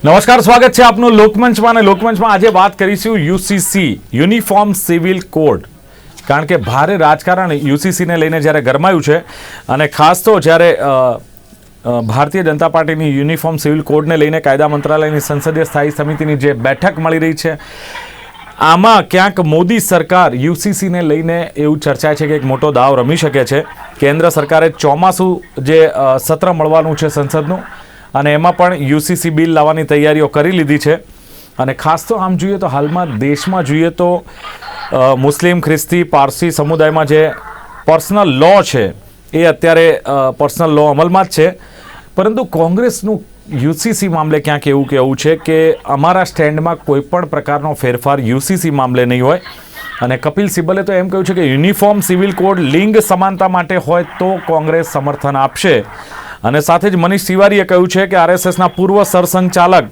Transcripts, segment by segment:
નમસ્કાર, સ્વાગત છે આપનું લોકમંચમાં. અને લોકમંચમાં આજે વાત કરીશું યુસીસી, યુનિફોર્મ સિવિલ કોડ. કારણ કે ભારે રાજકારણ યુસીસીને લઈને જ્યારે ગરમાયું છે, અને ખાસ તો જ્યારે ભારતીય જનતા પાર્ટીની યુનિફોર્મ સિવિલ કોડને લઈને કાયદા મંત્રાલયની સંસદીય સ્થાયી સમિતિની જે બેઠક મળી રહી છે, આમાં ક્યાંક મોદી સરકાર યુસીસીને લઈને એવું ચર્ચાય છે કે એક મોટો દાવ રમી શકે છે. કેન્દ્ર સરકારે ચોમાસું જે સત્ર મળવાનું છે સંસદનું, અને એમાં પણ યુસીસી બિલ લાવવાની તૈયારીઓ કરી લીધી છે. અને ખાસ તો આમ જોઈએ તો હાલમાં દેશમાં જોઈએ તો મુસ્લિમ, ખ્રિસ્તી, પારસી સમુદાયમાં જે પર્સનલ લો છે એ અત્યારે પર્સનલ લો અમલમાં જ છે. પરંતુ કોંગ્રેસનું યુસીસી મામલે ક્યાંક એવું કહેવું છે કે અમારા સ્ટેન્ડમાં કોઈ પણ પ્રકારનો ફેરફાર યુસીસી મામલે નહીં હોય. અને કપિલ સિબ્બલે તો એમ કહ્યું છે કે યુનિફોર્મ સિવિલ કોડ લિંગ સમાનતા માટે હોય તો કોંગ્રેસ સમર્થન આપશે. અને સાથે જ મનીષ તિવારીએ કહ્યું છે કે આરએસએસના પૂર્વ સરસંઘચાલક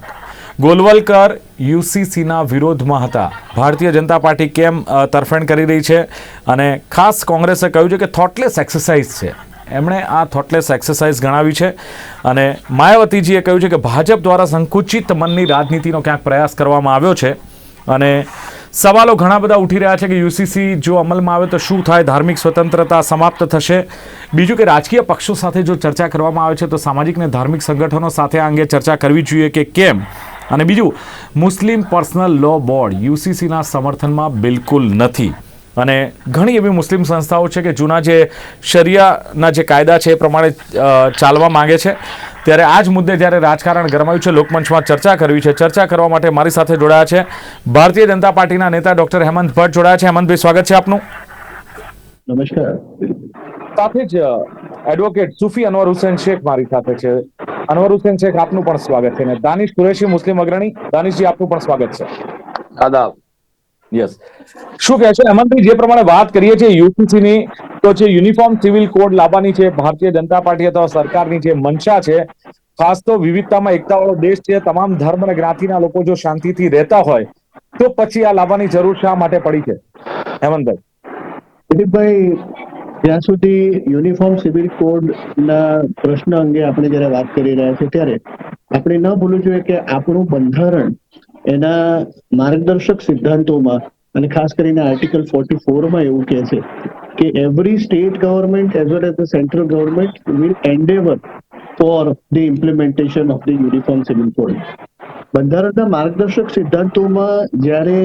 ગોલવલકર યુસીસીના વિરોધમાં હતા. ભારતીય જનતા પાર્ટી કેમ તરફેણ કરી રહી છે? અને ખાસ કોંગ્રેસે કહ્યું છે કે થોટલેસ એક્સરસાઇઝ છે. એમણે આ થોટલેસ એક્સરસાઇઝ ગણાવી છે. અને માયાવતીજીએ કહ્યું છે કે ભાજપ દ્વારા સંકુચિત મનની રાજનીતિનો ક્યાંક પ્રયાસ કરવામાં આવ્યો છે. અને સવાલો ઘણા બધા ઉઠી રહ્યા છે કે યુસીસી જો અમલમાં આવે તો શું થાય? ધાર્મિક સ્વતંત્રતા સમાપ્ત થશે? બીજું કે રાજકીય પક્ષો સાથે જો ચર્ચા કરવામાં આવે છે તો સામાજિક અને ધાર્મિક સંગઠનો સાથે આ અંગે ચર્ચા કરવી જોઈએ કે કેમ? અને બીજું, મુસ્લિમ પર્સનલ લો બોર્ડ યુસીસીના સમર્થનમાં બિલકુલ નથી. અને ઘણી એવી મુસ્લિમ સંસ્થાઓ છે કે જૂના જે શરિયાના જે કાયદા છે એ પ્રમાણે ચાલવા માંગે છે. ત્યારે આ જ મુદ્દે જ્યારે રાજકારણ ગરમાયું છે, લોકમંચમાં ચર્ચા કરવી છે. ચર્ચા કરવા માટે મારી સાથે જોડાયા છે ભારતીય જનતા પાર્ટીના નેતા ડોક્ટર હેમંત ભટ્ટ જોડાયા છે. હેમંતભાઈ, સ્વાગત છે આપનું. નમસ્કાર. સાથે જ એડવોકેટ સુફી અનવર હુસેન શેખ મારી સાથે છે. અનવર હુસેન શેખ, આપનું પણ સ્વાગત છે. અને દાનિશ કુરેશી, મુસ્લિમ અગ્રણી. દાનિશજી, આપનું પણ સ્વાગત છે. આદાબ. યસ. શું કહે છે હેમંતભાઈ, જે પ્રમાણે વાત કરીએ છીએ યુસીસીની, તો જે યુનિફોર્મ સિવિલ કોડ લાવવાની છે ભારતીય જનતા પાર્ટી અથવા સરકારની જે મંશા છે, ખાસ તો વિવિધતામાં એકતાવાળો દેશ છે, તમામ ધર્મ અને જ્ઞાતિના લોકો જો શાંતિથી રહેતા હોય તો પછી આ લાવવાની જરૂર શા માટે પડી છે હેમંતભાઈ? દિલીપભાઈ, જ્યાં સુધી યુનિફોર્મ સિવિલ કોડ ના પ્રશ્ન અંગે આપણે જયારે વાત કરી રહ્યા છીએ ત્યારે આપણે ન ભૂલવું જોઈએ કે આપણું બંધારણ એના માર્ગદર્શક સિદ્ધાંતોમાં અને ખાસ કરીને આર્ટિકલ 44 માં એવું કહે છે કે every state government as well as the central government will endeavour for the implementation of the uniform civil code. બંધારણના માર્ગદર્શક સિદ્ધાંતોમાં જ્યારે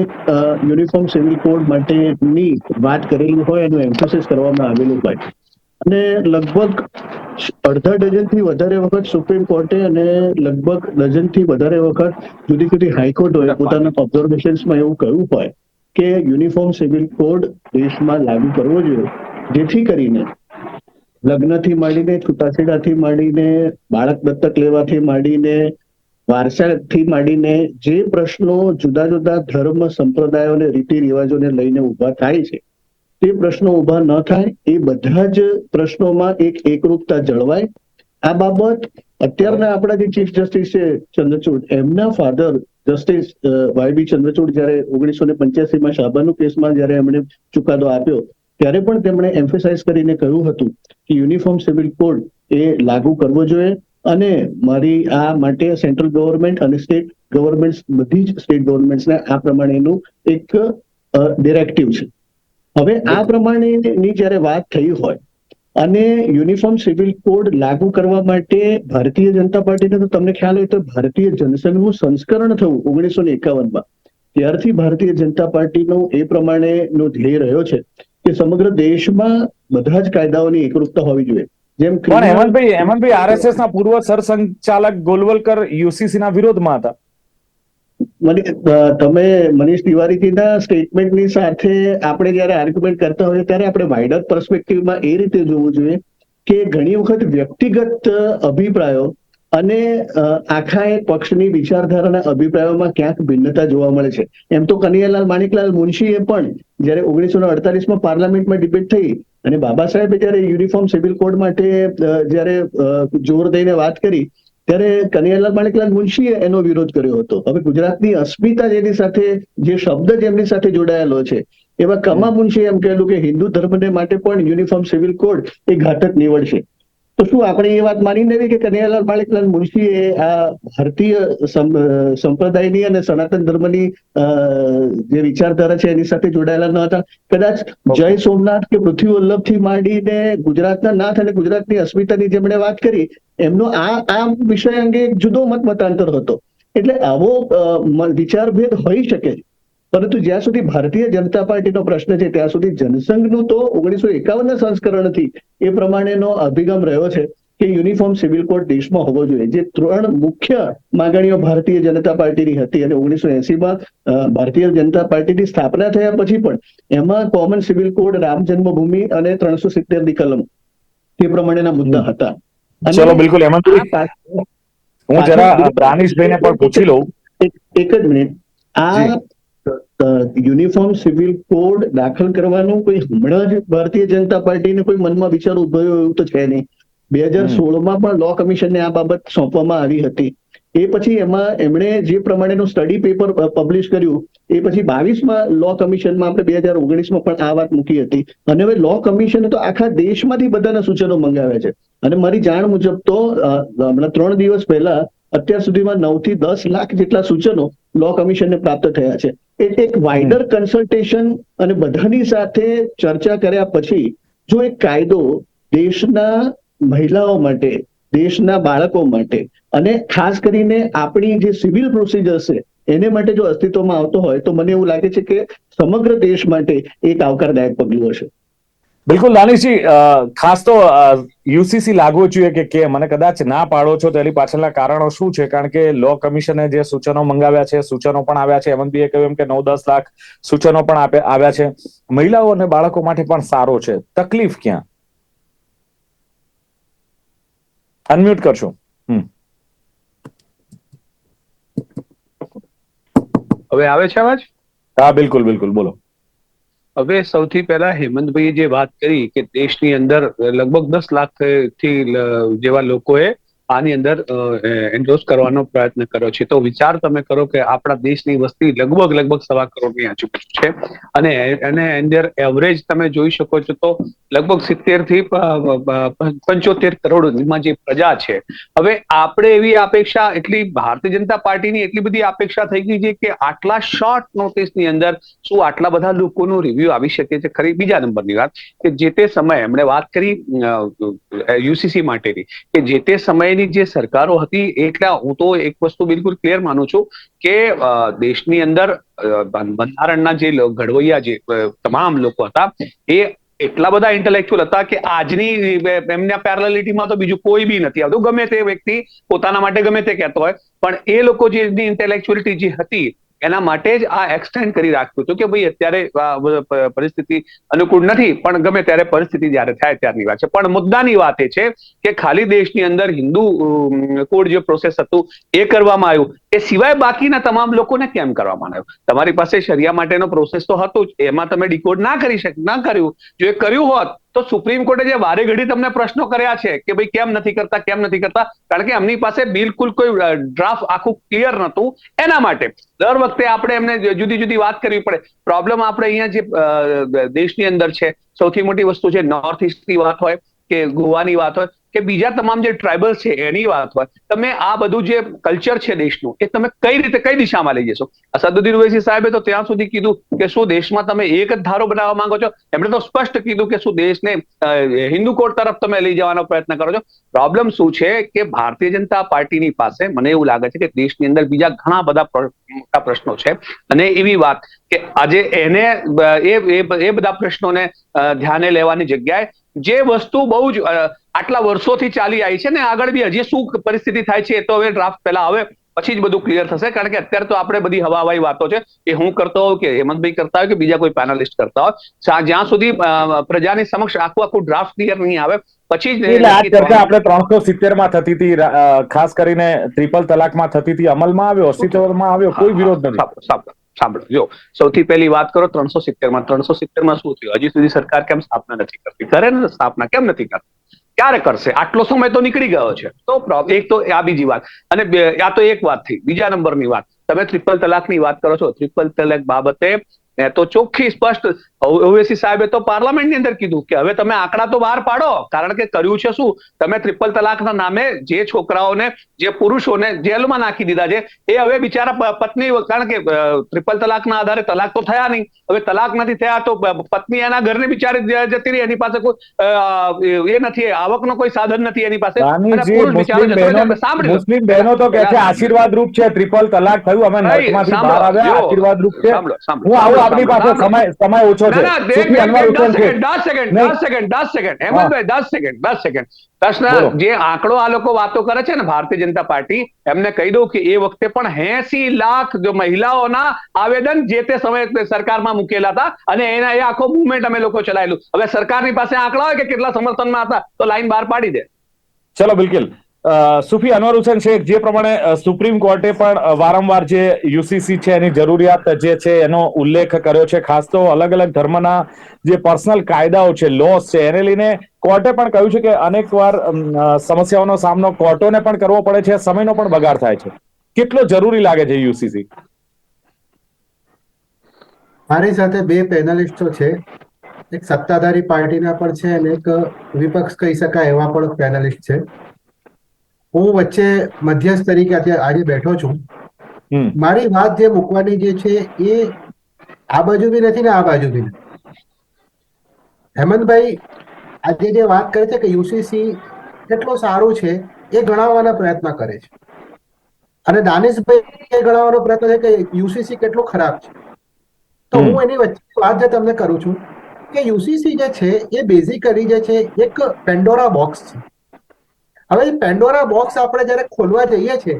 યુનિફોર્મ સિવિલ કોડ માટેની વાત કરેલી હોય એનું એમ્ફોસિસ કરવામાં આવેલું હોય, અને લગભગ અડધા ડઝનથી વધારે વખત સુપ્રીમ કોર્ટે અને લગભગ ડઝનથી વધારે વખત જુદી જુદી હાઈકોર્ટોએ પોતાના ઓબ્ઝર્વેશન્સમાં એવું કહ્યું હોય કે યુનિફોર્મ સિવિલ કોડ દેશમાં લાગુ કરવો જોઈએ, જેથી કરીને લગ્નથી માંડીને, છૂટાછેડાથી માંડીને, બાળક દત્તક લેવાથી માંડીને, વારસાથી માંડીને જે પ્રશ્નો જુદા જુદા ધર્મ, સંપ્રદાયો અને રીતિ રિવાજોને લઈને ઉભા થાય છે, તે પ્રશ્નો ઉભા ન થાય, એ બધા જ પ્રશ્નોમાં એક એકરૂપતા જળવાય. આ બાબત અત્યારના આપણા જે ચીફ જસ્ટિસ છે ચંદ્રચૂડ, એમના ફાધર જસ્ટિસ વાય.બી. ચંદ્રચૂડ જયારે 1985માં શાહબાનુ કેસમાં જયારે એમણે ચુકાદો આપ્યો ત્યારે પણ તેમણે એમ્ફેસાઇઝ કરીને કહ્યું હતું કે યુનિફોર્મ સિવિલ કોડ એ લાગુ કરવો જોઈએ. અને મારી આ માટે સેન્ટ્રલ ગવર્મેન્ટ અને સ્ટેટ ગવર્મેન્ટ, બધી જ સ્ટેટ ગવર્મેન્ટ્સને આ પ્રમાણેનું એક ડિરેક્ટિવ છે. હવે આ પ્રમાણેની જયારે વાત થઈ હોય અને યુનિફોર્મ સિવિલ કોડ લાગુ કરવા માટે ભારતીય જનતા પાર્ટીને, તો તમને ખ્યાલ હોય તો ભારતીય જનસંઘનું સંસ્કરણ થયું 1951માં, ત્યારથી ભારતીય જનતા પાર્ટીનો એ પ્રમાણેનો ધ્યેય રહ્યો છે કે સમગ્ર દેશમાં બધા જ કાયદાઓની એકરૂપતા હોવી જોઈએ. જેમ પણ હેમંતભાઈ, આરએસએસ ના પૂર્વ સરસંઘચાલક ગોલવલકર યુસીસી ના વિરોધમાં હતા. તમે મનીષ તિવારીજીના સ્ટેટમેન્ટની સાથે આપણે જયારે આર્ગ્યુમેન્ટ કરતા હોઈએ ત્યારે આપણે વાઇડર પર્સપેક્ટિવમાં એ રીતે જોવું જોઈએ કે ઘણી વખત વ્યક્તિગત અભિપ્રાયો અને આખા એક પક્ષની વિચારધારાના અભિપ્રાયોમાં ક્યાંક ભિન્નતા જોવા મળે છે. એમ તો કનૈયાલાલ માણેકલાલ મુનશીએ પણ જયારે 1948માં પાર્લામેન્ટમાં ડિબેટ થઈ અને બાબા સાહેબે જયારે યુનિફોર્મ સિવિલ કોડ માટે જયારે જોર દઈને વાત કરી ત્યારે કનૈયાલાલ માણેકલાલ મુનશીએ એનો વિરોધ કર્યો હતો. હવે ગુજરાતની અસ્મિતા જેની સાથે, જે શબ્દ જેમની સાથે જોડાયેલો છે, એવા કમા મુનશીએ એમ કહેલું કે હિન્દુ ધર્મને માટે પણ યુનિફોર્મ સિવિલ કોડ એ ઘાતક નીવડશે. તો શું આપણે એ વાત માની લેવી કે કનૈયાલાલ માણેકલાલ મુનશીએ આ ભારતીય સંપ્રદાયની અને સનાતન ધર્મની જે વિચારધારા છે એની સાથે જોડાયેલા ન હતા? કદાચ જય સોમનાથ કે પૃથ્વી વલ્લભથી માંડીને ગુજરાતના નાથ અને ગુજરાતની અસ્મિતાની જેમણે વાત કરી, એમનો આ વિષય અંગે એક જુદો મતાંતર હતો. એટલે આવો વિચારભેદ હોઈ શકે, પરંતુ જ્યાં સુધી ભારતીય જનતા પાર્ટીનો પ્રશ્ન છે ત્યાં સુધી જનસંઘનું તો 1951 સંસ્કરણથી એ પ્રમાણેનો અભિગમ રહ્યો છે કે યુનિફોર્મ સિવિલ કોડ દેશમાં હોવો જોઈએ. જે 3 મુખ્ય માંગણીઓ ભારતીય જનતા પાર્ટીની હતી અને 1980માં ભારતીય જનતા પાર્ટીની સ્થાપના થયા પછી પણ એમાં કોમન સિવિલ કોડ, રામ જન્મભૂમિ અને 370ની કલમ તે પ્રમાણેના મુદ્દા હતા. ચલો બિલકુલ હેમંતભાઈ, હું જરા દાનિશભાઈને પણ પૂછી લઉં. એક જ મિનિટ. આ યુનિફોર્મ સિવિલ કોડ દાખલ કરવાનું કોઈ હમણાં જ ભારતીય જનતા પાર્ટીને કોઈ મનમાં વિચાર ઉદ્ભવ્યો એવું તો છે નહીં. 2016માં પણ લો કમિશનને આ બાબત સોંપવામાં આવી હતી. એ પછી એમાં એમણે જે પ્રમાણેનું સ્ટડી પેપર પબ્લિશ કર્યું એ પછી 22માં લો કમિશનમાં આપણે 2019માં પણ આ વાત મૂકી હતી. અને હવે લો કમિશને તો આખા દેશમાંથી બધાના સૂચનો મંગાવ્યા છે. અને મારી જાણ મુજબ તો હમણાં 3 દિવસ પહેલા અત્યાર સુધીમાં 9 થી 10 લાખ જેટલા સૂચનો લો કમિશનને પ્રાપ્ત થયા છે. એક વાઇડર કન્સલ્ટેશન અને બધાની સાથે ચર્ચા કર્યા પછી જો એક કાયદો દેશના મહિલાઓ માટે, દેશના બાળકો માટે અને ખાસ કરીને આપણી જે સિવિલ પ્રોસિજર છે એને માટે જો અસ્તિત્વમાં આવતો હોય તો મને એવું લાગે છે કે સમગ્ર દેશ માટે એક આવકારદાયક પગલું હશે. બિલકુલ દાનિશજી, ખાસ તો યુસીસી લાગવું જોઈએ કે કેમ, મને કદાચ ના પાડો છો તો એની પાછળના કારણો શું છે? કારણ કે લો કમિશને જે સૂચનો મંગાવ્યા છે, સૂચનો પણ આવ્યા છે. હેમંતભાઈએ કહ્યું એમ કે 9-10 લાખ સૂચનો પણ આવ્યા છે. મહિલાઓ અને બાળકો માટે પણ સારો છે. તકલીફ ક્યાં? અનમ્યુટ કરશો. હવે આવે છે અવાજ? હા, બિલકુલ બિલકુલ, બોલો. હવે સૌથી પહેલા હેમંતભાઈએ જે વાત કરી કે દેશની અંદર લગભગ 10 લાખ થી જેવા લોકોએ આની અંદર એન્ડોર્સ કરવાનો પ્રયત્ન કર્યો છે. તો વિચાર તમે કરો કે આપણા દેશની વસ્તી લગભગ 1.25 કરોડની આજુબાજુ છે અને અંદર એવરેજ તમે જોઈ શકો છો તો લગભગ 70 થી 75 કરોડમાં જે પ્રજા છે. હવે આપણે એવી અપેક્ષા, એટલી ભારતીય જનતા પાર્ટીની એટલી બધી અપેક્ષા થઈ ગઈ છે કે આટલા શોર્ટ નોટિસની અંદર શું આટલા બધા લોકોનું રિવ્યુ આવી શકે છે ખરી? બીજા નંબરની વાત કે જે તે સમયે એમણે વાત કરી યુસીસી માટેની, કે જે તે સમયની જે સરકારો હતી, એટલે હું તો એક વસ્તુ બિલકુલ ક્લિયર માનું છું કે દેશની અંદર બંધારણના જે ઘડવૈયા જે તમામ લોકો હતા એ એટલા બધા ઇન્ટેલેક્ચ્યુઅલ હતા કે આજની એમના પેરેલાલિટીમાં તો બીજું કોઈ બી નથી આવતું. ગમે તે વ્યક્તિ પોતાના માટે ગમે તે કહેતો હોય, પણ એ લોકો જે ઇન્ટેલેક્ચ્યુઅલિટી જે હતી એના માટે જ આ એક્સટેન્ડ કરી રાખ્યું હતું કે ભાઈ અત્યારે પરિસ્થિતિ અનુકૂળ નથી, પણ ગમે ત્યારે પરિસ્થિતિ જયારે થાય ત્યારની વાત છે. પણ મુદ્દાની વાત એ છે કે ખાલી દેશની અંદર હિન્દુ કોડ જે પ્રોસેસ હતું એ કરવામાં આવ્યું, એ સિવાય બાકીના તમામ લોકોને કેમ કરવામાં આવ્યું? તમારી પાસે શરિયા માટેનો પ્રોસેસ તો હતો જ, એમાં તમે ડીકોડ ના કર્યું. જો એ કર્યું હોત તો સુપ્રીમ કોર્ટે જે વારે ઘડી તમને પ્રશ્નો કર્યા છે કે ભાઈ કેમ નથી કરતા, કારણ કે એમની પાસે બિલકુલ કોઈ ડ્રાફ્ટ આખું ક્લિયર નહોતું. એના માટે દર વખતે આપણે એમને જુદી જુદી વાત કરવી પડે. પ્રોબ્લેમ આપણે અહીંયા જે દેશની અંદર છે, સૌથી મોટી વસ્તુ છે નોર્થ ઇસ્ટની વાત હોય કે ગોવાની વાત હોય કે બીજા તમામ જે ટ્રાઇબલ્સ છે એની વાત હોય, તમે આ બધું જે કલ્ચર છે દેશનું એ તમે કઈ રીતે કઈ દિશામાં લઈ જશો? અસદુદ્દીન ઓવૈસી સાહેબે તો ત્યાં સુધી કીધું કે શું દેશમાં તમે એક જ ધારો બનાવવા માંગો છો? એમણે તો સ્પષ્ટ કીધું કે શું દેશને હિન્દુ કોડ તરફ તમે લઈ જવાનો પ્રયત્ન કરો છો? પ્રોબ્લેમ શું છે કે ભારતીય જનતા પાર્ટીની પાસે મને એવું લાગે છે કે દેશની અંદર બીજા ઘણા બધા મોટા પ્રશ્નો છે અને એવી વાત કે આજે એને એ બધા પ્રશ્નોને ધ્યાને લેવાની જગ્યાએ જે વસ્તુ બહુ જ આટલા વર્ષોથી ચાલી આવી છે ને આગળ બી હજી શું પરિસ્થિતિ થાય છે એ તો હવે ડ્રાફ્ટ પહેલા આવે પછી જ બધું ક્લિયર થશે. કારણ કે અત્યારે તો આપણે બધી હવાઈ વાતો છે એ હું કરતો હોઉં કે હેમંતભાઈ કરતા હોય કે બીજા કોઈ પેનલિસ્ટ કરતા હોય, જ્યાં સુધી પ્રજાની સમક્ષ આખું ડ્રાફ્ટ ક્લિયર નહીં આવે પછી જ આ ચર્ચા આપણે 370માં થતી હતી, ખાસ કરીને ટ્રિપલ તલાકમાં થતી હતી, અમલમાં આવ્યો, અસ્તિત્વમાં આવ્યો, કોઈ વિરોધ નથી. સાંભળો, જો સૌથી પહેલી વાત કરો 370માં શું થયું? હજી સુધી સરકાર કેમ સ્થાપના નથી કરતી? કરે ને સ્થાપના, કેમ નથી કરતી? ક્યારે કરશે? આટલો સમય તો નીકળી ગયો છે. તો એક તો આ બીજી વાત, અને આ તો એક વાત થઈ. બીજા નંબરની વાત, તમે ટ્રિપલ તલાકની વાત કરો છો. ટ્રિપલ તલાક બાબતે મેં તો ચોખ્ખી સ્પષ્ટ ઓવેસી સાહેબે તો પાર્લામેન્ટની અંદર કીધું કે હવે તમે આંકડા તો બહાર પાડો, કારણ કે કર્યું છે શું, તમે ટ્રિપલ તલાકના નામે જે છોકરાઓને, જે પુરુષોને જેલમાં નાખી દીધા છે, એ હવે બિચારા પત્ની, કારણ કે ટ્રિપલ તલાકના આધારે તલાક તો થયા નહીં, હવે તલાક નથી થયા તો પત્ની એના ઘરને બિચારી જતી રહી, એની પાસે કોઈ એ નથી, આવકનો કોઈ સાધન નથી એની પાસે, અને પુરુષ બિચારો જતો રહે. સાંભળી લો, મુસ્લિમ બહેનો તો કહે છે આશીર્વાદ રૂપ છે, ટ્રિપલ તલાક થયું, અમે નર્કમાંથી બહાર આવ્યા, આશીર્વાદ રૂપ છે. હું આવું આપની પાસે, સમય ઓછો છે. સુફી અનવર હુસૈન શેખ, 10 સેકન્ડ હેમંતભાઈ, 10 સેકન્ડ. પ્રશ્ન જે આંકડો આ લોકો વાતો કરે છે ને, ભારતીય જનતા પાર્ટી, એમને કહી દઉં કે એ વખતે પણ 80 લાખ મહિલાઓના આવેદન જે તે સમયે સરકારમાં મૂકેલા હતા, અને એના એ આખો મુવમેન્ટ અમે લોકો ચલાવેલું. હવે સરકારની પાસે આંકડા હોય કે કેટલા સમર્થનમાં હતા તો લાઈન બહાર પાડી દે. ચલો, બિલકુલ. સુફી અનવર હુસૈન શેખ, જે પ્રમાણે સુપ્રીમ કોર્ટે પણ વારંવાર જે યુસીસી છે એની જરૂરિયાત જે છે એનો ઉલ્લેખ કર્યો છે, ખાસ તો અલગ અલગ ધર્મના જે પર્સનલ કાયદાઓ છે, લોસ છે, એને લઈને કોર્ટે પણ કહ્યું છે કે અનેક વાર સમસ્યાઓનો સામનો કોર્ટોને પણ કરવો પડે છે, સમયનો પણ બગાડ થાય છે. કેટલો જરૂરી લાગે છે યુસીસી? મારી સાથે બે પેનલિસ્ટો છે, એક સત્તાધારી પાર્ટીના પણ છે અને એક વિપક્ષ કહી શકાય એવા પણ પેનલિસ્ટ છે. હું વચ્ચે મધ્યસ્થ તરીકે આજે બેઠો છું. મારી વાત જે મૂકવાની જે છે એ આ બાજુ બી નથી ને આ બાજુ બી નથી. હેમંતભાઈ આજે જે વાત કરે છે કે યુસીસી કેટલું સારું છે એ ગણાવવાના પ્રયત્ન કરે છે, અને દાનિશભાઈ એ ગણાવવાનો પ્રયત્ન છે કે યુસીસી કેટલું ખરાબ છે. તો હું એની વચ્ચે વાત જે તમને કરું છું કે યુસીસી જે છે એ બેઝિકલી જે છે એક પેન્ડોરા બોક્સ છે. હવે પેન્ડોરા બોક્સ આપણે જયારે ખોલવા જઈએ છીએ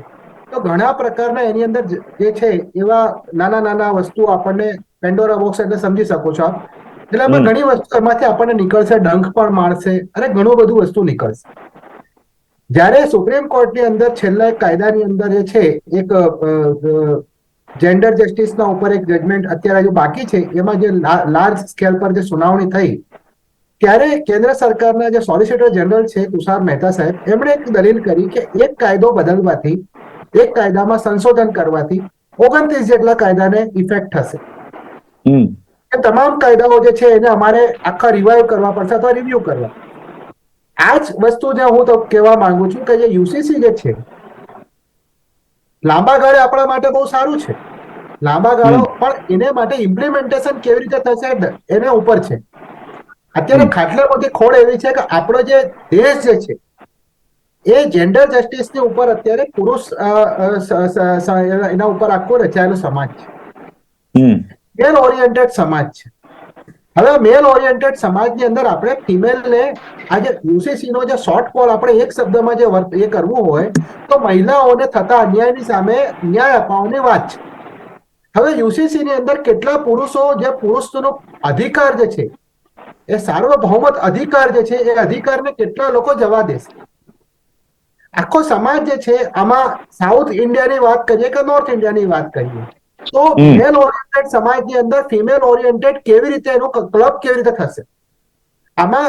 તો ઘણા પ્રકારના એની અંદર જે છે એવા નાના નાના વસ્તુઓ આપણને, પેન્ડોરા બોક્સ એટલે સમજી શકો છો આપ, એટલે એમાં ઘણી વસ્તુ એમાંથી આપણને નીકળશે, ડંખ પણ મારશે અને ઘણું બધું વસ્તુ નીકળશે. જ્યારે સુપ્રીમ કોર્ટની અંદર છેલ્લા એક કાયદાની અંદર જે છે એક જેન્ડર જસ્ટિસના ઉપર એક જજમેન્ટ અત્યારે હજુ બાકી છે, એમાં જે લાર્જ સ્કેલ પર જે સુનાવણી થઈ ત્યારે કેન્દ્ર સરકારના જે સોલિસિટર જનરલ છે તુષાર મહેતા સાહેબ, એમણે એક દલીલ કરી કે એક કાયદો બદલવાથી, એક કાયદામાં સંશોધન કરવાથી 29 જેટલા કાયદાને ઇફેક્ટ થશે. એ તમામ કાયદાઓ જે છે એને અમારે આખા રિવાઇવ કરવા પડશે અથવા રિવ્યુ કરવા. આ જ વસ્તુ જે હું તો કહેવા માંગુ છું કે જે યુસીસી જે છે લાંબા ગાળે આપણા માટે બહુ સારું છે, લાંબા ગાળો, પણ એને માટે ઇમ્પ્લિમેન્ટેશન કેવી રીતે થશે એના ઉપર છે. અત્યારે ખાટલે મોટી ખોડ એવી છે કે આપણો જે દેશ જે છે એ જેન્ડર જસ્ટિસની ઉપર અત્યારે પુરુષ એના ઉપર આખો રચાયેલો સમાજ છે, મેલ ઓરિએન્ટેડ સમાજ છે. હવે મેલ ઓરિએન્ટેડ સમાજની અંદર આપણે ફિમેલને આજે યુસીસી નો જે શોર્ટ ફોલ આપણે એક શબ્દમાં જે એ કરવું હોય તો મહિલાઓને થતા અન્યાયની સામે ન્યાય અપાવવાની વાત છે. હવે યુસીસી ની અંદર કેટલા પુરુષો, જે પુરુષનો અધિકાર જે છે એ સાર્વભૌમત અધિકાર જે છે એ અધિકારને કેટલા લોકો જવા દેશે? આખો સમાજ જે છે આમાં સાઉથ ઇન્ડિયાની વાત કરીએ કે નોર્થ ઇન્ડિયાની વાત કરીએ તો મેલ ઓરિએન્ટેડ સમાજની અંદર ફિમેલ ઓરિએન્ટેડ કેવી રીતે એનો ક્લબ કેવી રીતે થશે? આમાં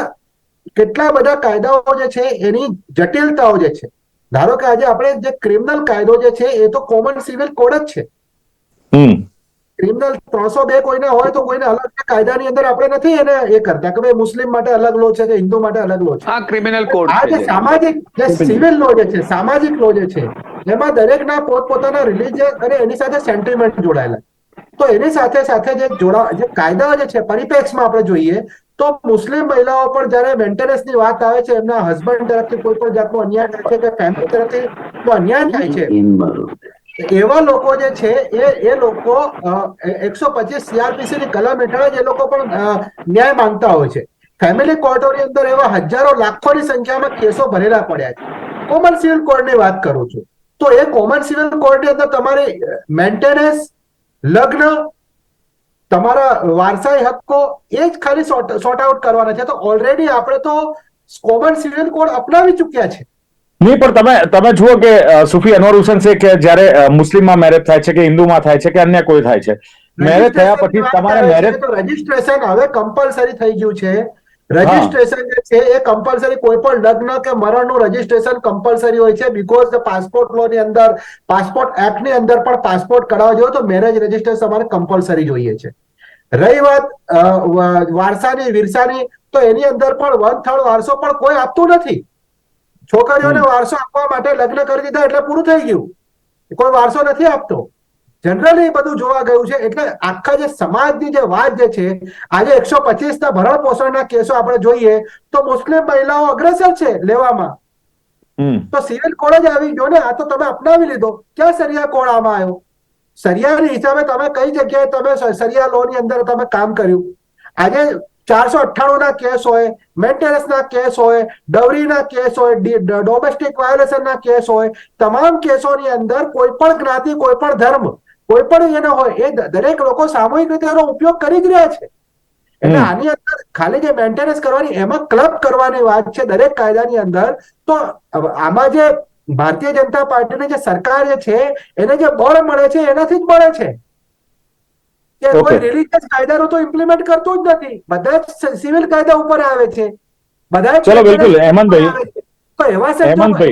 કેટલા બધા કાયદાઓ જે છે એની જટિલતાઓ જે છે, ધારો કે આજે આપણે જે ક્રિમિનલ કાયદો જે છે એ તો કોમન સિવિલ કોડ જ છે. ક્રિમિનલ 302 કોઈને હોય તો કોઈને અલગ કાયદાની અંદર આપણે નથી એને એ કરતા કે ભાઈ મુસ્લિમ માટે અલગ લો છે કે હિન્દુ માટે અલગ લો છે. આ ક્રિમિનલ કોડ આ જે સામાજિક, જે સિવિલ લો જે છે, સામાજિક લો જે છે, એમાં દરેકના પોતપોતાના રિલીજન અને એની સાથે સેન્ટિમેન્ટ જોડાયેલા. તો એની સાથે સાથે જે કાયદા જે છે પરિપ્રેક્ષમાં આપણે જોઈએ તો મુસ્લિમ મહિલાઓ પણ જયારે મેન્ટેનન્સની વાત આવે છે, એમના હસબન્ડ તરફથી કોઈ પણ જાતનો અન્યાય થાય છે કે ફેમિલી તરફથી અન્યાય થાય છે, એવા લોકો જે છે એ લોકો 125 CRPC ની કલમ હેઠળ જ એ લોકો પણ ન્યાય માંગતા હોય છે. ફેમિલી કોર્ટોની અંદર એવા હજારો લાખોની સંખ્યામાં કેસો ભરેલા પડ્યા છે. કોમન સિવિલ કોડની વાત કરું છું તો એ કોમન સિવિલ કોડની અંદર તમારી મેન્ટેનન્સ, લગ્ન, તમારા વારસાઈ હક્કો એ જ ખાલી સોર્ટ આઉટ કરવાના છે. તો ઓલરેડી આપણે તો કોમન સિવિલ કોડ અપનાવી ચૂક્યા છે. નહીં, પણ તમે જુઓ કે સુફી અનવર હુસૈન છે કે જયારે મુસ્લિમમાં મેરેજ થાય છે કે હિન્દુમાં થાય છે કે અન્ય કોઈ થાય છે, મેરેજ થયા પછી તમારે મેરેજ રજીસ્ટ્રેશન હવે કમ્પલસરી થઈ ગયું છે. રજીસ્ટ્રેશન જે છે એ કમ્પલસરી, કોઈ પણ લગ્ન કે મરણનું રજીસ્ટ્રેશન કમ્પલસરી હોય છે. બીકોઝ પાસપોર્ટ લો ની અંદર, પાસપોર્ટ એક્ટ ની અંદર પણ પાસપોર્ટ કઢાવવા જોઈએ તો મેરેજ રજીસ્ટ્રેશન તમારે કમ્પલસરી જોઈએ છે. રહી વાત વારસાની વિરસાની, તો એની અંદર પણ 1/3 વારસો પણ કોઈ આપતું નથી. છોકરીઓને વારસો આપવા માટે લગ્ન કરી દીધા એટલે પૂરું થઈ ગયું, કોઈ વારસો નથી આપતો. જનરલી બધું જોવા ગયું છે. એટલે આખા જે સમાજની જે વાત જે છે, આજે 125 ના ભરણ પોષણના કેસો આપણે જોઈએ તો મુસ્લિમ મહિલાઓ અગ્રેસર છે લેવામાં. તો સિવિલ કોડ જ આવી ગયો ને, આ તો તમે અપનાવી લીધો. ક્યાં સરિયા કોડ આમાં આવ્યો? સરિયાની હિસાબે તમે કઈ જગ્યાએ તમે સરિયા લો ની અંદર તમે કામ કર્યું? આજે 498 ના કેસ હોય, મેન્ટેનન્સ ના કેસ હોય, ડવરીના કેસ હોય, ડોમેસ્ટિક વાયોલેશન ના કેસ હોય, તમામ કેસોની અંદર કોઈ પણ જ્ઞાતિ, કોઈ પણ ધર્મ, કોઈ પણ એનો હોય, એ દરેક લોકો સામૂહિક રીતે એનો ઉપયોગ કરી જ રહ્યા છે. એટલે આની અંદર ખાલી જે મેન્ટેનન્સ કરવાની, એમાં ક્લબ કરવાની વાત છે દરેક કાયદાની અંદર. તો આમાં જે ભારતીય જનતા પાર્ટીની જે સરકાર જે છે એને જે બળ મળે છે એનાથી જ મળે છે કે કોઈ રિલીજીયસ કાયદાનું તો ઇમ્પ્લિમેન્ટ કરતું જ નથી, બધા જ સિવિલ કાયદા ઉપર આવે છે, બધા જ ચલો બિલકુલ હેમંતભાઈ, આવે છે. તો એવા સંજોગો,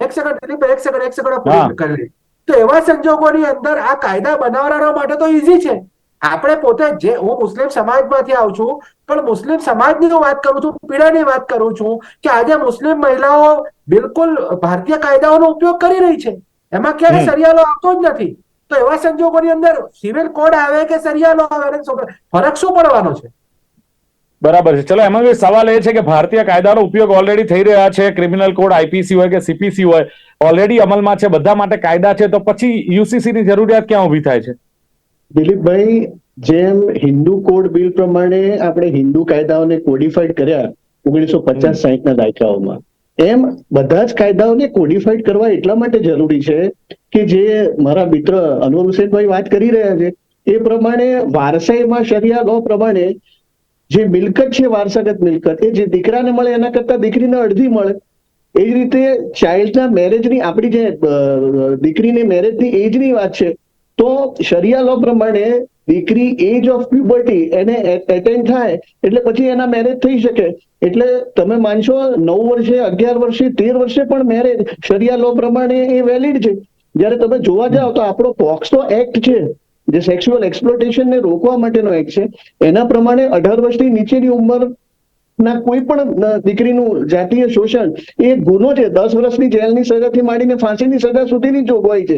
એક સેકન્ડ દિલીપભાઈ, એક સેકન્ડ પૂરી કરી લઈએ. તો એવા સંજોગોની અંદર આ કાયદા બનાવનારા માટે તો ઈઝી છે. આપણે પોતે, જે હું મુસ્લિમ સમાજમાંથી આવું છું, પણ મુસ્લિમ સમાજની હું વાત કરું છું, પીડાની વાત કરું છું કે આજે મુસ્લિમ મહિલાઓ બિલકુલ ભારતીય કાયદાઓનો ઉપયોગ કરી રહી છે, એમાં ક્યાંય સરિયાલો આવતો જ નથી. તો એવા સંજોગોની અંદર સિવિલ કોડ આવે કે સરિયાલો આવે, ફરક શું પડવાનો છે? બરાબર છે. ચલો એમાં સવાલ એ છે કે ભારતીય કાયદાનો ઉપયોગ ઓલરેડી થઈ રહ્યા છે. ક્રિમિનલ કોડ, આઈપીસી હોય કે સીપીસી હોય, ઓલરેડી અમલમાં છે, બધા માટે કાયદા છે, તો પછી યુસીસી ની જરૂરિયાત ક્યાં ઉભી થાય છે? દિલીપભાઈ, જેમ હિન્દુ કોડ બિલ પ્રમાણે આપણે હિન્દુ કાયદાઓને કોડિફાઈડ કર્યા 1950-60 ના દાયકાઓમાં, એમ બધા જ કાયદાઓને કોડિફાઈડ કરવા એટલા માટે જરૂરી છે કે જે મારા મિત્ર અનવર હુસેનભાઈ વાત કરી રહ્યા છે એ પ્રમાણે વારસાઈમાં શરિયા લો પ્રમાણે જે મિલકત છે, વારસાગત મિલકત, એ જે દીકરાને મળે એના કરતા દીકરીને અડધી મળે. એ જ રીતે ચાઇલ્ડના મેરેજની, આપણી જે દીકરીની મેરેજની એજની વાત છે, તો શરિયા લો પ્રમાણે દીકરી એજ ઓફ પ્યુબર્ટી એને એટેન્ડ થાય એટલે પછી એના મેરેજ થઈ શકે. એટલે તમે માનશો 9 વર્ષે, 11 વર્ષે, 13 વર્ષે પણ મેરેજ શરિયા લો પ્રમાણે એ વેલિડ છે. જયારે તમે જોવા જાઓ તો આપણો પોક્સો એક્ટ છે, જે સેક્સ્યુઅલ એક્સપ્લોટેશનને રોકવા માટેનો એક્ટ છે, એના પ્રમાણે 18 વર્ષથી નીચેની ઉંમર ના કોઈ પણ દીકરીનું જાતીય શોષણ એ ગુનો છે. 10 વર્ષની જેલની સજાથી માંડીને ફાંસીની સજા સુધીની જોગવાઈ છે.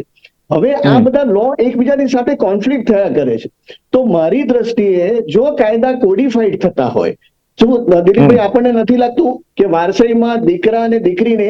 હવે આ બધા લો એકબીજાની સાથે કોન્ફ્લિક્ટ થયા કરે છે. તો મારી દ્રષ્ટિએ જો કાયદા કોડિફાઈડ થતા હોય, શું દિલીપભાઈ આપણને નથી લાગતું કે વારસાઈમાં દીકરા અને દીકરીને,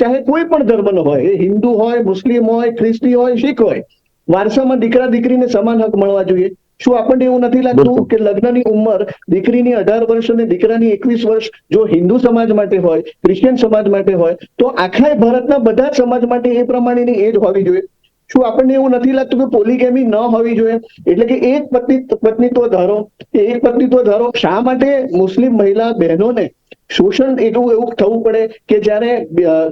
ચાહે કોઈ પણ ધર્મનો હોય, એ હિન્દુ હોય, મુસ્લિમ હોય, ખ્રિસ્તી હોય, શીખ હોય, વારસામાં દીકરા દીકરીને સમાન હક મળવા જોઈએ? શું આપણને એવું નથી લાગતું કે લગ્નની ઉંમર દીકરીની 18 વર્ષ અને દીકરાની 21 વર્ષ જો હિન્દુ સમાજ માટે હોય, ક્રિશ્ચિયન સમાજ માટે હોય, તો આખા ભારતના બધા જ સમાજ માટે એ પ્રમાણેની એજ હોવી જોઈએ? શું આપણને એવું નથી લાગતું કે પોલીગેમી ન હોવી જોઈએ? એટલે કે એક પત્નીત્વ ધારો, એક પત્નીત્વ ધારો. શા માટે મુસ્લિમ મહિલા બહેનોને શોષણ એવું થવું પડે કે જ્યારે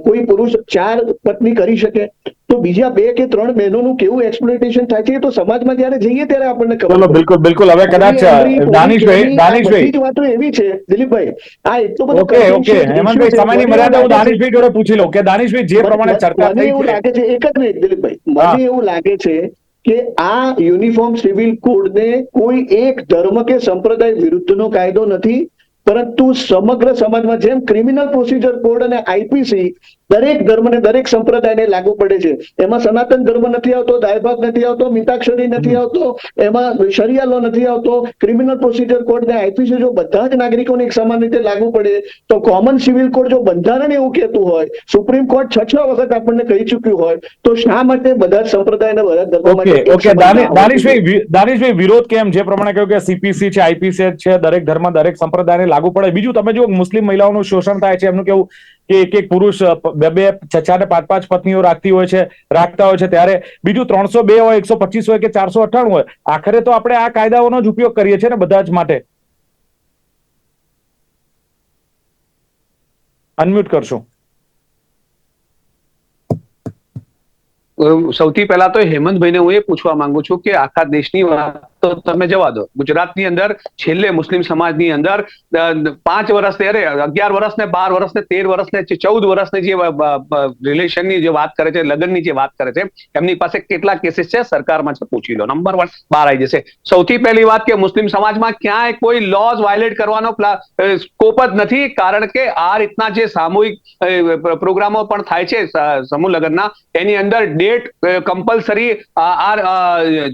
કોઈ પુરુષ 4 પત્ની કરી શકે તો બીજા 2 કે 3 બહેનોનું કેવું એક્સપ્લોટેશન થાય છે? તો સમાજમાં જયારે જઈએ ત્યારે આપણને ખબર પડે. બિલકુલ બિલકુલ. હવે કદાચ દાનિશભાઈ, બધી જ વાતો એવી છે દિલીપભાઈ, આ એટલો બધો ઓકે હેમંતભાઈ, સમયની મર્યાદા હું દાનિશભાઈ જોડે પૂછી લઉં કે દાનિશભાઈ જે પ્રમાણે ચર્ચા મને થઈ એવું છે, લાગે છે, એક જ મિનિટ દિલીપભાઈ, મને એવું લાગે છે કે આ યુનિફોર્મ સિવિલ કોડને કોઈ એક ધર્મ કે સંપ્રદાય વિરુદ્ધનો કાયદો નથી, પરંતુ સમગ્ર સમાજમાં જેમ ક્રિમિનલ પ્રોસિજર કોડ અને આઈપીસી દરેક ધર્મને, દરેક સંપ્રદાયને લાગુ પડે છે. એમાં સનાતન ધર્મ નથી આવતો, દાયભાગ નથી આવતો, મિતાક્ષરી નથી આવતો, એમાં શરિયા લો નથી આવતો. ક્રિમિનલ પ્રોસિજર કોડ ને આઈપીસી જો બધા જ નાગરિકોને એક સમાન રીતે લાગુ પડે તો કોમન સિવિલ કોડ જો બંધારણ એવું કહેતું હોય, સુપ્રીમ કોર્ટ 6 વખત આપણને કહી ચૂક્યું હોય, તો શા માટે બધા જ સંપ્રદાયના, બધા ધર્મ માટે? દાનિશભાઈ વિરોધ કેમ? જે પ્રમાણે કહ્યું કે સીપીસી છે, આઈપીસી છે, દરેક ધર્મ, દરેક સંપ્રદાયને લાગુ પડે. બીજું તમે જો મુસ્લિમ મહિલાઓનું શોષણ થાય છે, એમનું કેવું કે એક પુરુષ 2, 4 ને 5 પત્નીઓ રાખતા હોય છે, ત્યારે બીજું 302 હોય, 125 હોય કે 498 હોય, આખરે તો આપણે આ કાયદાઓનો જ ઉપયોગ કરીએ છીએ ને બધા જ માટે. અનમ્યુટ કરશો. સૌથી પહેલા તો હેમંતભાઈને હું એ પૂછવા માંગુ છું કે આખા દેશની વાત તો તમે જવા દો. ગુજરાતની અંદર છેલ્લે મુસ્લિમ સમાજની અંદર 5 વર્ષ 11 વર્ષ ને 12 વર્ષ ને 13 વર્ષ ને 14 વર્ષની જે રિલેશનની જે વાત કરે છે, લગ્નની જે વાત કરે છે, એમની પાસે કેટલા કેસીસ છે સરકારમાં છે પૂછી લો. નંબર 1 બહાર આવી જશે. સૌથી પહેલી વાત કે મુસ્લિમ સમાજમાં ક્યાંય કોઈ લોઝ વાયોલેટ કરવાનો સ્કોપ જ નથી, કારણ કે આ રીતના જે સામૂહિક પ્રોગ્રામો પણ થાય છે સમૂહ લગ્નના, એની અંદર ડેટ કમ્પલસરી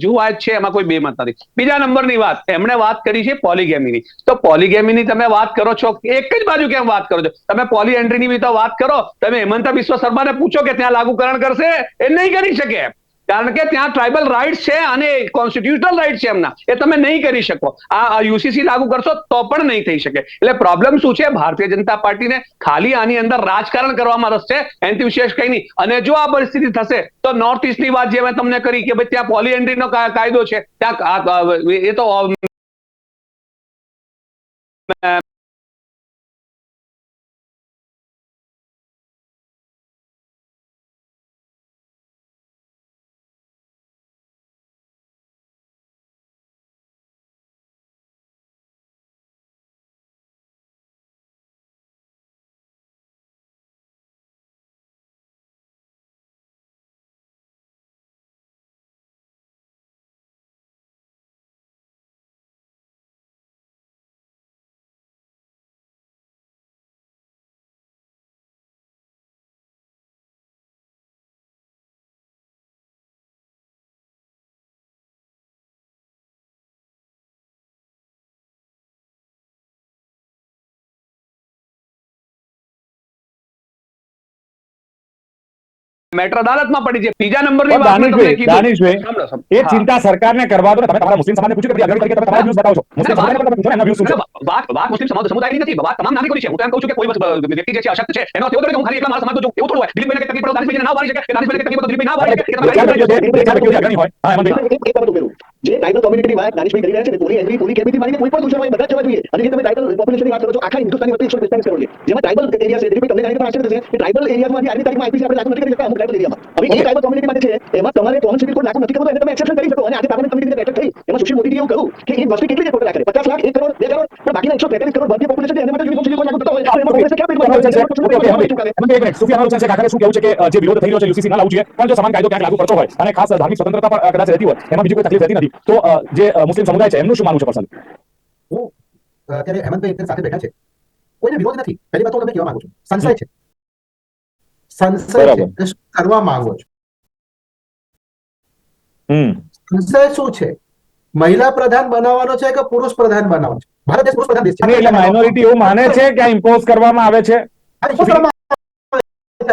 જુવાય છે, એમાં કોઈ બેમત નથી. બીજા નંબરની વાત એમણે વાત કરી છે પોલીગેમીની. તો પોલીગેમીની તમે વાત કરો છો, એક જ બાજુ કેમ વાત કરો છો? તમે પોલીએન્ટ્રીની બી તો વાત કરો. તમે હેમંત બિસ્વા શર્માને પૂછો કે ત્યાં લાગુકરણ કરશે, એ નહીં કરી શકે, કારણ કે ત્યાં ટ્રાઇબલ રાઇટ્સ છે અને કોન્સ્ટિટ્યુશનલ રાઇટ છે એમના, એ તમે નહીં કરી શકો. આ યુસીસી લાગુ કરશો તો પણ નહીં થઈ શકે. એટલે પ્રોબ્લેમ શું છે? ભારતીય જનતા પાર્ટીને ખાલી આની અંદર રાજકારણ કરવામાં રસ છે, એનાથી વિશેષ કંઈ નહીં. અને જો આ પરિસ્થિતિ થશે તો નોર્થ ઈસ્ટની વાત જે મેં તમને કરી કે ભાઈ ત્યાં પોલી એન્ટ્રીનો કાયદો છે, ત્યાં એ તો મેટર અદાલતમાં પડી છે. બીજા નંબરની વાત મેં તમને કીધું. દાનિશભાઈ, એ ચિંતા સરકારને કરવા દો ને. તમે તમારા મુસ્લિમ સમાજને પૂછ્યું કે અગ્રણી તરીકે તમે તમારા views બતાવો છો. મુસ્લિમ સમાજને પણ પૂછો ને, એમના views શું છે? વાત મુસ્લિમ સમુદાયની નથી, વાત તમામ નાગરિકોની છે. હું તો એમ કહું છું કે કોઈ વ્યક્તિ જે છે અશક્ત છે, એનો તેવો તો હું ખાલી એકલા મારા સમાજનો છું એવું થોડું હોય. દિલીપભાઈને તકલીફ પડે તો દાનિશભાઈને ના વાળી શકે, કે દાનિશભાઈને તકલીફ પડે તો દિલીપભાઈ ના વાળી શકે, કે તમે અગ્રણી હોય. હા, હેમંતભાઈ. જે ટ્રાઇબલ કોમ્યુનિટીની વાત દાનિશભાઈ કરી રહ્યા છે ને, પોલી એન્ટ્રી, પોલી કેમિટી મારીને કોઈ પણ દૂષણ બધા જવા જોઈએ. અને જે તમે ટ્રાઇબલ પોપ્યુલેશનની વાત કરો છો, આખા હિન્દુસ્તાનની વચ્ચે 145 કરોડ છે, જેમાં ટ્રાઇબલ એરિયા છે. દિલીપભાઈ તમને જાણીને પણ આશ્ચર્ય થશે કે ટ્રાઇબલ એરિયામાં આજની તારીખમાં આઈપીસી આપણે લાગુ નથી કરી શકતા અમુક ટ્રાઇબલ એરિયામાં. હવે એ ટ્રાઇબલ કોમ્યુનિટી માટે છે, એમાં તમારે કોમન સિવિલ કોડ લાગુ નથી કરવો, એને તમે એક્સેપ્શન કરી શકો. અને આજે પાર્લામેન્ટ કમિટીની બેઠક થઈ, એમાં સુશીલ મોદીજીએ એવું કહ્યું કે એ વસ્તી કેટલી ટોટલ રાખે 50 લાખ, 1 કરોડ, 2 કરોડ, પણ બાકીના 143 કરોડ ભારતીય પોપ્યુલેશન છે, એને માટે યુનિફોર્મ સિવિલ કોડ લાગુ કરતા હોય. એમાં કોંગ્રેસે ક્યાં પેટમાં આવ્યું છે? સુફિયાન હુસૈન શેખ આખરે શું કહેવું છે કે જે વિરોધ થઈ રહ્યો છે યુસીસી ના લાવવું જોઈએ, પણ જો સમાન કાયદો ક્યાંક લાગુ કરતો હોય અને ખાસ ધાર્મિક સ્વતંત્રતા પણ કદાચ રહેતી હોય, એમાં બીજી કોઈ તકલીફ રહેતી નથી, તો જે મુસ્લિમ સમુદાય છે એમનું શું માનવું છે પર્સનલી? હું અત્યારે હેમંતભાઈ સાથે બેઠા છે, કોઈને વિરોધ નથી. પહેલી વાત તો તમને કહેવા માંગુ છું, સંશય છે. સંશય છે કે શું કરવા માંગો છો? સંશય શું છે? મહિલા પ્રધાન બનાવવાનો છે કે પુરુષ પ્રધાન બનાવવાનો છે? ભારત દેશ પુરુષ પ્રધાન દેશ છે. એટલે માઇનોરિટી એવું માને છે કે આ ઇમ્પોઝ કરવામાં આવે છે.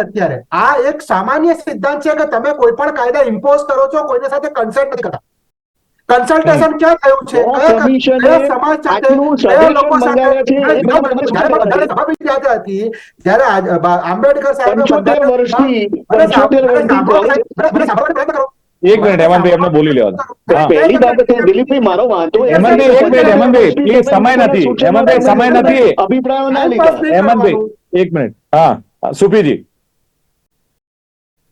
અત્યારે આ એક સામાન્ય સિદ્ધાંત છે કે તમે કોઈ પણ કાયદા ઇમ્પોઝ કરો છો, કોઈને સાથે કન્સલ્ટ નથી કરતા. કન્સલ્ટેશન ક્યાં થયું છે? સમાજ સાથે લોકો સાથે હતી જ્યારે આંબેડકર સાહેબ એક મિનિટ હેમંતભાઈ, એમને બોલી લેવા. પહેલી બાબત દિલીપભાઈ, મારો વાંધો હેમંતભાઈ, એક મિનિટ હેમંતભાઈ, પ્લીઝ, સમય નથી. હેમંતભાઈ, સમય નથી. અભિપ્રાયો ના લીધા. હેમંતભાઈ, એક મિનિટ. હા, સુફીજી.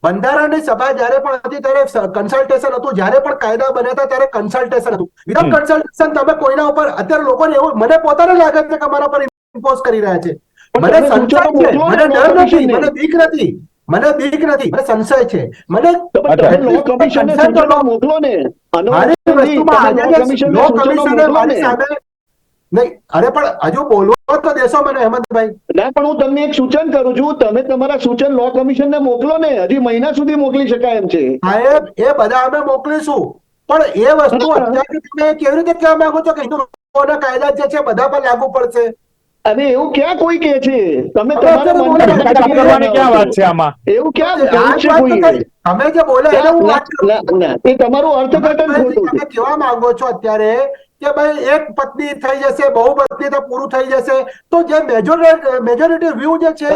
બંધારણની સભા જ્યારે પણ હતી ત્યારે કન્સલ્ટેશન હતું. જ્યારે પણ કાયદા બન્યા હતા ત્યારે કન્સલ્ટેશન હતું. વિધાઉટ કન્સલ્ટેશન તમે કોઈના ઉપર, અત્યારે લોકોને એવું, મને પોતાને લાગે છે કે અમારા પર ઇમ્પોઝ કરી રહ્યા છે. મને સંશય છે, મને ડર નથી, મને બીક નથી, મને બીક નથી, મને સંશય છે. મને મોકલો ને. મારી વસ્તુમાં આજે લો કમિશને મારી સામે નહીં. અરે પણ હજુ બોલવા તો દેશો મને, હેમંતભાઈ. ના, પણ હું તમને એક સૂચન કરું છું, તમે તમારા સૂચન લો કમિશન ને મોકલો ને. હજી મહિના સુધી મોકલી શકાય એમ છે. સાહેબ, એ બધા અમે મોકલીશું, પણ એ વસ્તુ અત્યારે તમે કેવી રીતે કહેવા માંગો છો કે હિન્દુઓના કાયદા જે છે બધા પર લાગુ પડશે? અને એવું ક્યાં કોઈ કહે છે? તમે તમારા કરવાની ક્યાં વાત છે આમાં? એવું ક્યાં તમે જે બોલ્યા એને હું વાત કરું. એ તમારું અર્થઘટન ખોટું તમે કહેવા માંગો છો અત્યારે કે ભાઈ એક પત્ની થઈ જશે, બહુ પત્ની તો પૂરું થઈ જશે, તો જે મેજોરિટી વ્યૂ જે છે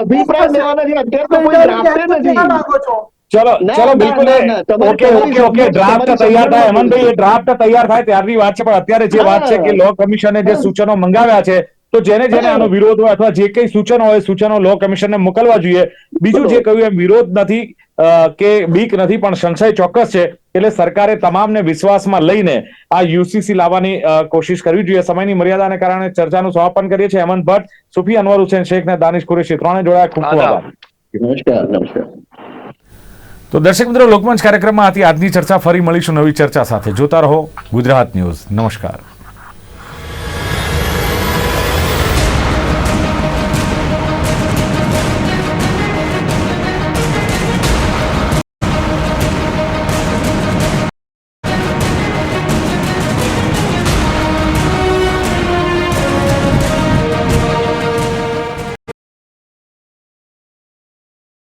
અભિપ્રાય લેવાના છે. અત્યારે તો કોઈ ડ્રાફ્ટ નથી. માંગો છો? ચલો બિલકુલ, ઓકે, ડ્રાફ્ટ તૈયાર થાય. હેમંતભાઈ, એ ડ્રાફ્ટ તૈયાર થાય ત્યારની વાત છે, પણ અત્યારે જે વાત છે કે લો કમિશને જે સૂચનો મંગાવ્યા છે, તો જેને આનો વિરોધ હોય અથવા જે કઈ સૂચનો હોય, સૂચનો લો કમિશનને મોકલવા જોઈએ. બીજું જે કહ્યું એમ વિરોધ નથી, કે બીક નથી, પણ સંશય ચોક્કસ છે. એટલે સરકારે તમામને વિશ્વાસમાં લઈને આ યુસીસી લાવવાની કોશિશ કરવી જોઈએ. સમયની મર્યાદાને કારણે ચર્ચાનું સમાપન કરીએ છીએ. હેમંત ભટ્ટ, સુફી અનવર હુસેન શેખ ને દાનિશ કુરેશી ત્રણે જોડાયા. ખૂબ ખૂબ આભાર. નમસ્કાર. નમસ્કાર. તો દર્શક મિત્રો, લોકમંચ કાર્યક્રમમાં હતી આજની ચર્ચા. ફરી મળીશું નવી ચર્ચા સાથે. જોતા રહો ગુજરાત ન્યૂઝ. નમસ્કાર.